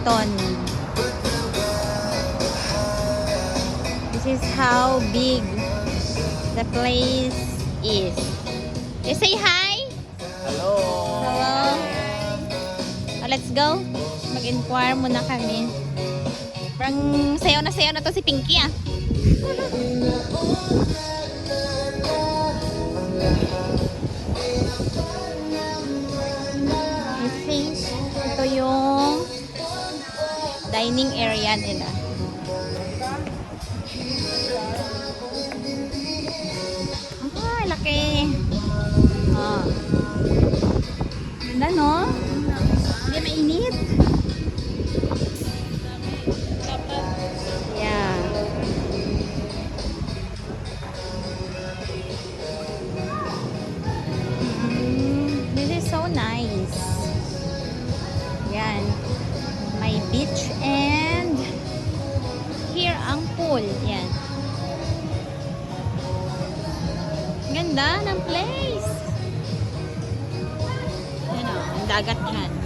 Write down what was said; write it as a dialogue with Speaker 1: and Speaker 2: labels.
Speaker 1: Hilton. This is how big the place is. You say hi?
Speaker 2: Hello!
Speaker 1: Hello? Oh, let's go. Mag-inquire muna kami. Parang sayaw na to si Pinky ah. I think ito yung dining area nila. Ah, laki. Ah. Ganda no? Hindi mainit. Yeah. This is so nice. Yan. May beach and here ang pool. Yan. Ganda ng place. Yan o, ang dagat yan.